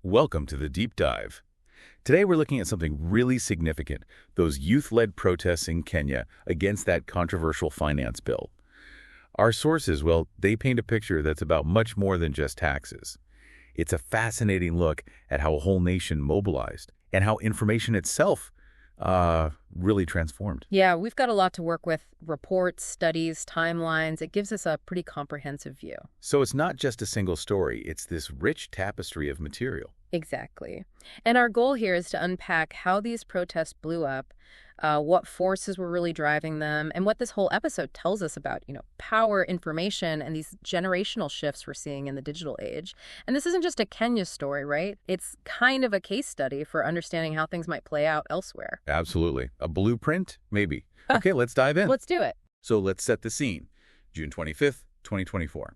Welcome to the Deep Dive. Today we're looking at something really significant, those youth-led protests in Kenya against that controversial finance bill. Our sources, well, they paint a picture that's about much more than just taxes. It's a fascinating look at how a whole nation mobilized and how information itself really transformed. Yeah, we've got a lot to work with. Reports, studies, timelines. It gives us a pretty comprehensive view. So it's not just a single story, it's this rich tapestry of material. Exactly. And our goal here is to unpack how these protests blew up, what forces were really driving them, and what this whole episode tells us about, power, information, and these generational shifts we're seeing in the digital age. And this isn't just a Kenya story, right? It's kind of a case study for understanding how things might play out elsewhere. Absolutely. A blueprint? Maybe. Okay, let's dive in. Let's do it. So let's set the scene. June 25th, 2024.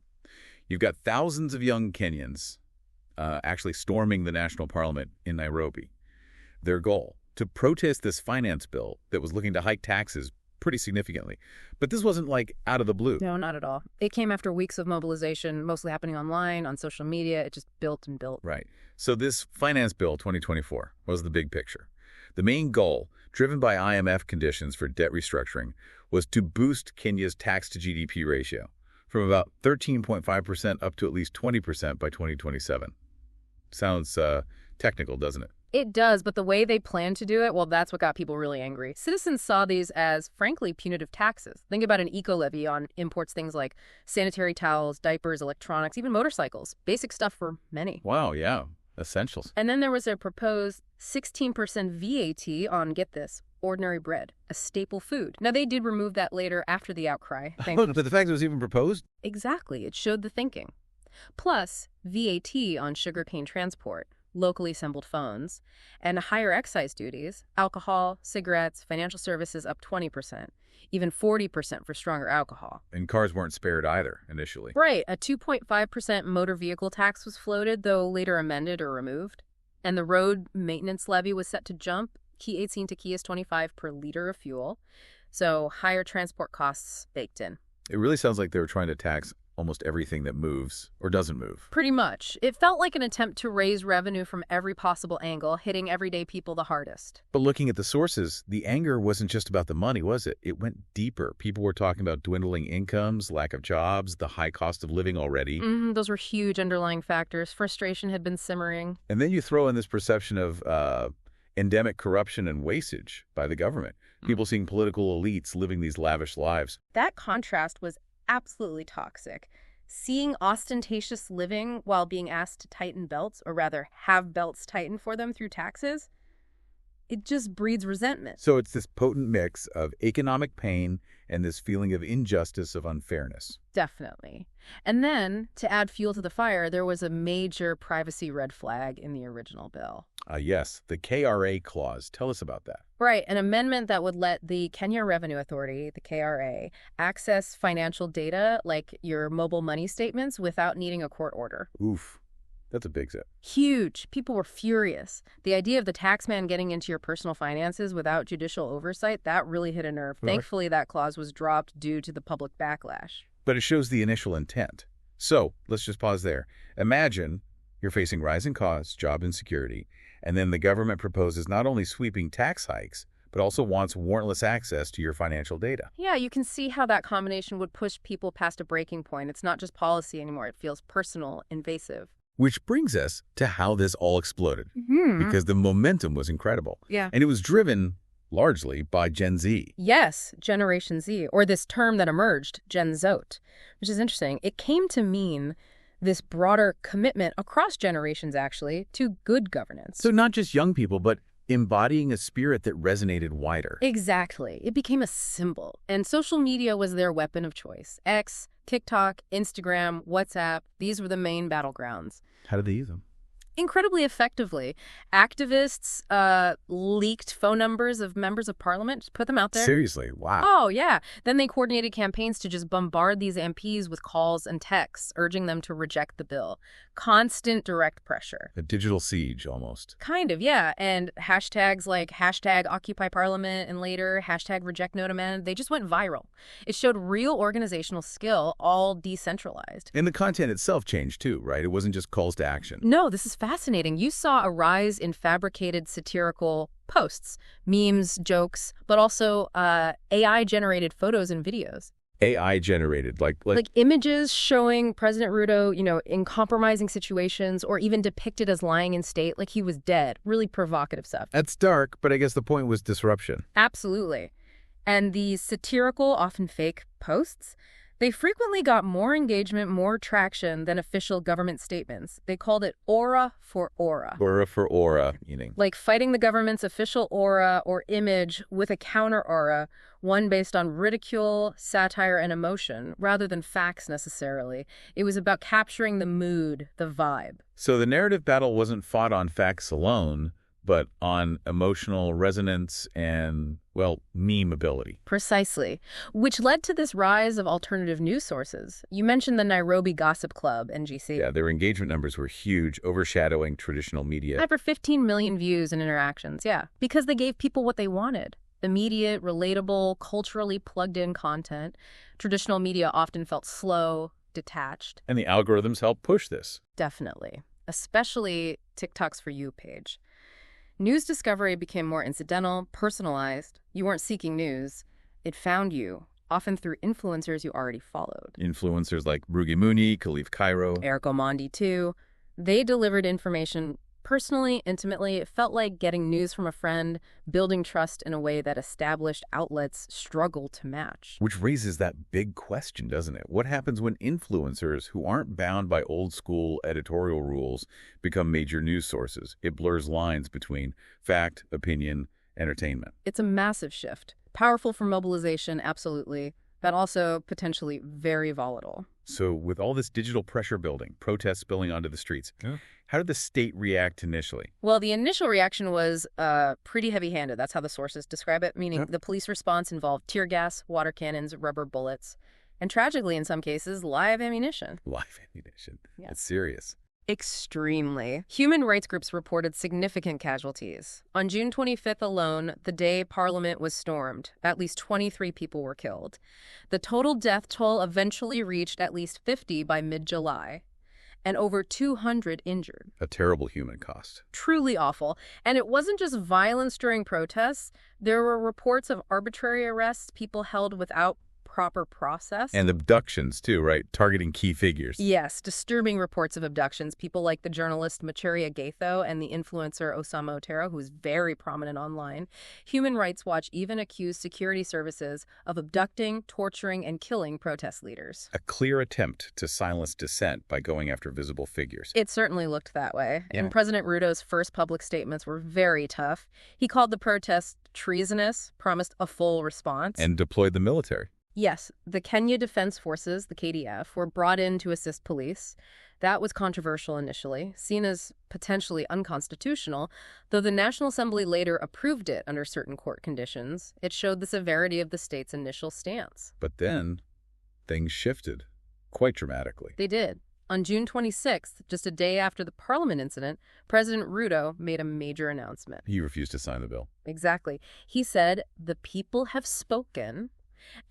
You've got thousands of young Kenyans actually storming the national parliament in Nairobi. Their goal, to protest this finance bill that was looking to hike taxes pretty significantly. But this wasn't like out of the blue. No, not at all. It came after weeks of mobilization, mostly happening online, on social media. It just built and built. Right. So this finance bill 2024 was the big picture. The main goal, driven by IMF conditions for debt restructuring, was to boost Kenya's tax-to-GDP ratio from about 13.5% up to at least 20% by 2027. Sounds technical, doesn't it? It does, but the way they planned to do it, well, that's what got people really angry. Citizens saw these as, frankly, punitive taxes. Think about an eco-levy on imports, things like sanitary towels, diapers, electronics, even motorcycles. Basic stuff for many. Wow, yeah. Essentials. And then there was a proposed 16% VAT on, get this, ordinary bread, a staple food. Now, they did remove that later after the outcry. But the fact it was even proposed? Exactly. It showed the thinking. Plus, VAT on sugarcane transport, locally assembled phones, and higher excise duties, alcohol, cigarettes, financial services up 20%, even 40% for stronger alcohol. And cars weren't spared either, initially. Right. A 2.5% motor vehicle tax was floated, though later amended or removed. And the road maintenance levy was set to jump, key 18 to key is 25 per liter of fuel. So higher transport costs baked in. It really sounds like they were trying to tax almost everything that moves or doesn't move. Pretty much. It felt like an attempt to raise revenue from every possible angle, hitting everyday people the hardest. But looking at the sources, the anger wasn't just about the money, was it? It went deeper. People were talking about dwindling incomes, lack of jobs, the high cost of living already. Those were huge underlying factors. Frustration had been simmering. And then you throw in this perception of endemic corruption and wastage by the government. People seeing political elites living these lavish lives. That contrast was absolutely toxic. Seeing ostentatious living while being asked to tighten belts, or rather have belts tightened for them through taxes, it just breeds resentment. So it's this potent mix of economic pain and this feeling of injustice, of unfairness. Definitely. And then, to add fuel to the fire, there was a major privacy red flag in the original bill. Yes, the KRA clause. Tell us about that. Right, an amendment that would let the Kenya Revenue Authority, the KRA, access financial data like your mobile money statements without needing a court order. Oof. That's a big zip. Huge. People were furious. The idea of the taxman getting into your personal finances without judicial oversight, that really hit a nerve. Right. Thankfully, that clause was dropped due to the public backlash. But it shows the initial intent. So let's just pause there. Imagine you're facing rising costs, job insecurity, and then the government proposes not only sweeping tax hikes, but also wants warrantless access to your financial data. Yeah, you can see how that combination would push people past a breaking point. It's not just policy anymore. It feels personal, invasive. Which brings us to how this all exploded, because the momentum was incredible. Yeah. And it was driven largely by Gen Z. Yes, Generation Z, or this term that emerged, Gen Zot, which is interesting. It came to mean this broader commitment across generations, actually, to good governance. So not just young people, but embodying a spirit that resonated wider. Exactly. It became a symbol, and social media was their weapon of choice. X, TikTok, Instagram, WhatsApp, these were the main battlegrounds. How did they use them? Incredibly effectively. Activists leaked phone numbers of members of parliament, just put them out there. Seriously? Wow. Oh, yeah. Then they coordinated campaigns to just bombard these MPs with calls and texts, urging them to reject the bill. Constant direct pressure. A digital siege, almost. Kind of, yeah. And hashtags like hashtag Occupy Parliament and later hashtag Reject No Demand, they just went viral. It showed real organizational skill, all decentralized. And the content itself changed too, right? It wasn't just calls to action. No, this is fascinating. You saw a rise in fabricated satirical posts, memes, jokes, but also AI-generated photos and videos. AI generated, Like images showing President Ruto, in compromising situations or even depicted as lying in state like he was dead. Really provocative stuff. that's dark, but I guess the point was disruption. Absolutely. And these satirical, often fake posts, they frequently got more engagement, more traction than official government statements. They called it aura for aura. Aura for aura, meaning. Like fighting the government's official aura or image with a counter aura, one based on ridicule, satire, and emotion, rather than facts necessarily. It was about capturing the mood, the vibe. So the narrative battle wasn't fought on facts alone, but on emotional resonance and, well, memeability. Precisely. Which led to this rise of alternative news sources. You mentioned the Nairobi Gossip Club, NGC. Yeah, their engagement numbers were huge, overshadowing traditional media. Over 15 million views and interactions, yeah. Because they gave people what they wanted. Immediate, relatable, culturally plugged-in content. Traditional media often felt slow, detached. And the algorithms helped push this. Definitely. Especially TikTok's For You page. News discovery became more incidental, personalized. You weren't seeking news. It found you, often through influencers you already followed. Influencers like Rugi Muni, Khalif Cairo. Eric Omondi, too. They delivered information personally, intimately. It felt like getting news from a friend, building trust in a way that established outlets struggle to match. Which raises that big question, doesn't it? What happens when influencers who aren't bound by old-school editorial rules become major news sources? It blurs lines between fact, opinion, entertainment. It's a massive shift. Powerful for mobilization, absolutely, but also potentially very volatile. So with all this digital pressure building, protests spilling onto the streets, how did the state react initially? Well, the initial reaction was pretty heavy-handed. That's how the sources describe it, meaning the police response involved tear gas, water cannons, rubber bullets, and tragically, in some cases, live ammunition. Live ammunition. Yeah. It's serious. Extremely. Human rights groups reported significant casualties. On June 25th alone, the day Parliament was stormed, at least 23 people were killed. The total death toll eventually reached at least 50 by mid-July, and over 200 injured. A terrible human cost. Truly awful. And it wasn't just violence during protests. There were reports of arbitrary arrests, people held without proper process. And abductions, too, right? Targeting key figures. Yes, disturbing reports of abductions. People like the journalist Macharia Gaitho and the influencer Osama Otero, who is very prominent online. Human Rights Watch even accused security services of abducting, torturing, and killing protest leaders. A clear attempt to silence dissent by going after visible figures. It certainly looked that way. Yeah. And President Ruto's first public statements were very tough. He called the protests treasonous, promised a full response. And deployed the military. Yes, the Kenya Defense Forces, the KDF, were brought in to assist police. That was controversial initially, seen as potentially unconstitutional, though the National Assembly later approved it under certain court conditions. It showed the severity of the state's initial stance. But then, things shifted, quite dramatically. They did. On June 26th, just a day after the Parliament incident, President Ruto made a major announcement. He refused to sign the bill. Exactly. He said, "The people have spoken,"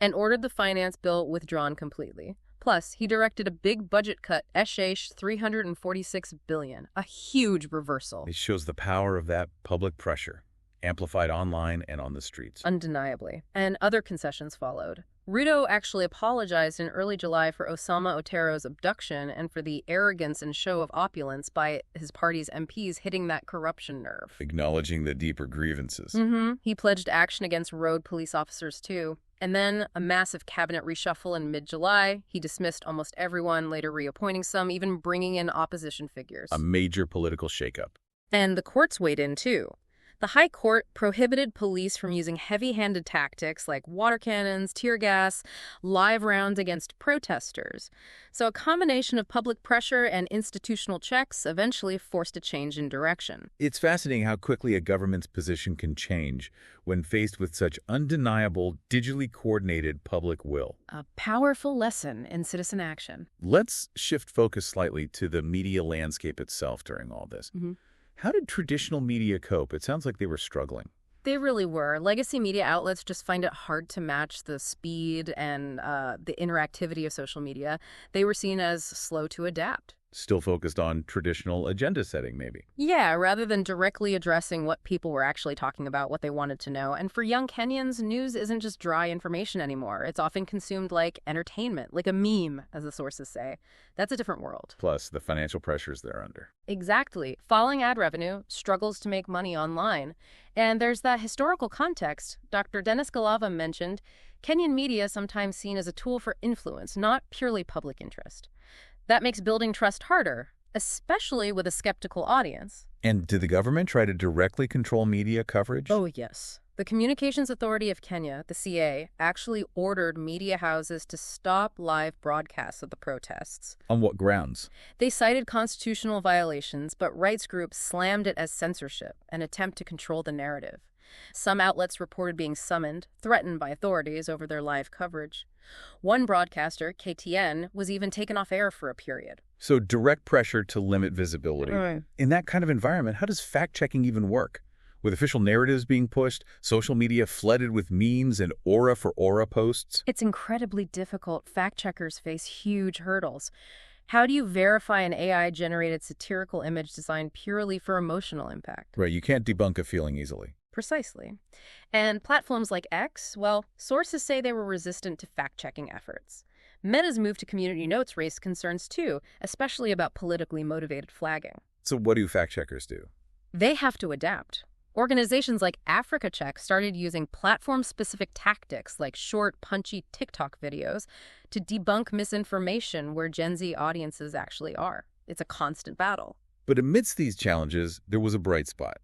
and ordered the finance bill withdrawn completely. Plus, he directed a big budget cut, $346 billion, a huge reversal. It shows the power of that public pressure, amplified online and on the streets. Undeniably. And other concessions followed. Ruto actually apologized in early July for Osama Otero's abduction and for the arrogance and show of opulence by his party's MPs hitting that corruption nerve. Acknowledging the deeper grievances. He pledged action against rogue police officers, too. And then a massive cabinet reshuffle in mid-July. He dismissed almost everyone, later reappointing some, even bringing in opposition figures. A major political shakeup. And the courts weighed in, too. The High Court prohibited police from using heavy-handed tactics like water cannons, tear gas, live rounds against protesters. So a combination of public pressure and institutional checks eventually forced a change in direction. It's fascinating how quickly a government's position can change when faced with such undeniable, digitally coordinated public will. A powerful lesson in citizen action. Let's shift focus slightly to the media landscape itself during all this. How did traditional media cope? It sounds like they were struggling. They really were. Legacy media outlets just find it hard to match the speed and the interactivity of social media. They were seen as slow to adapt. Still focused on traditional agenda setting, maybe. Yeah, rather than directly addressing what people were actually talking about, what they wanted to know. And for young Kenyans, news isn't just dry information anymore. It's often consumed like entertainment, like a meme, as the sources say. That's a different world. Plus, the financial pressures they're under. Exactly. Falling ad revenue, struggles to make money online. And there's that historical context. Dr. Dennis Galava mentioned Kenyan media sometimes seen as a tool for influence, not purely public interest. That makes building trust harder, especially with a skeptical audience. And did the government try to directly control media coverage? Oh, yes. The Communications Authority of Kenya, the CA, actually ordered media houses to stop live broadcasts of the protests. On what grounds? They cited constitutional violations, but rights groups slammed it as censorship, an attempt to control the narrative. Some outlets reported being summoned, threatened by authorities over their live coverage. One broadcaster, KTN, was even taken off air for a period. So direct pressure to limit visibility. Right. In that kind of environment, how does fact-checking even work? With official narratives being pushed, social media flooded with memes and aura-for-aura posts? It's incredibly difficult. Fact-checkers face huge hurdles. How do you verify an AI-generated satirical image designed purely for emotional impact? Right, you can't debunk a feeling easily. Precisely. And platforms like X, well, sources say they were resistant to fact-checking efforts. Meta's move to community notes raised concerns too, especially about politically motivated flagging. So what do fact-checkers do? They have to adapt. Organizations like Africa Check started using platform-specific tactics like short, punchy TikTok videos to debunk misinformation where Gen Z audiences actually are. It's a constant battle. But amidst these challenges, there was a bright spot.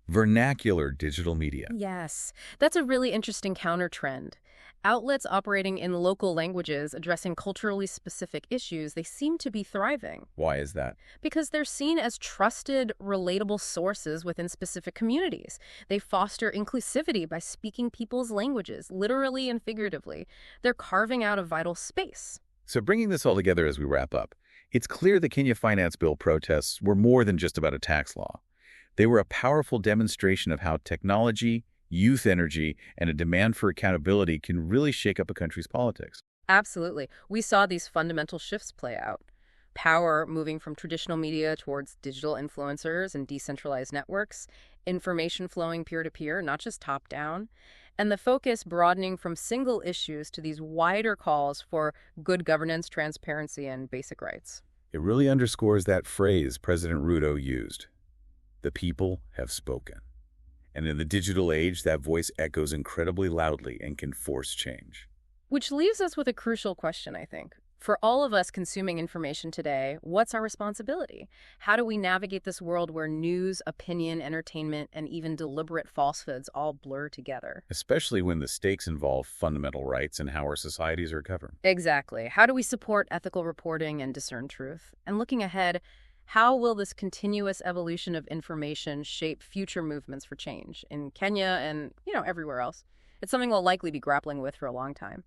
Vernacular digital media. Yes, that's a really interesting counter-trend. Outlets operating in local languages addressing culturally specific issues, they seem to be thriving. Why is that? Because they're seen as trusted, relatable sources within specific communities. They foster inclusivity by speaking people's languages, literally and figuratively. They're carving out a vital space. So bringing this all together as we wrap up, it's clear the Kenya Finance Bill protests were more than just about a tax law. They were a powerful demonstration of how technology, youth energy, and a demand for accountability can really shake up a country's politics. Absolutely. We saw these fundamental shifts play out. Power moving from traditional media towards digital influencers and decentralized networks, information flowing peer-to-peer, not just top-down, and the focus broadening from single issues to these wider calls for good governance, transparency, and basic rights. It really underscores that phrase President Ruto used. The people have spoken. And in the digital age, that voice echoes incredibly loudly and can force change. Which leaves us with a crucial question, I think. For all of us consuming information today, what's our responsibility? How do we navigate this world where news, opinion, entertainment, and even deliberate falsehoods all blur together? Especially when the stakes involve fundamental rights and how our societies are governed. Exactly. How do we support ethical reporting and discern truth? And looking ahead, how will this continuous evolution of information shape future movements for change in Kenya and, everywhere else? It's something we'll likely be grappling with for a long time.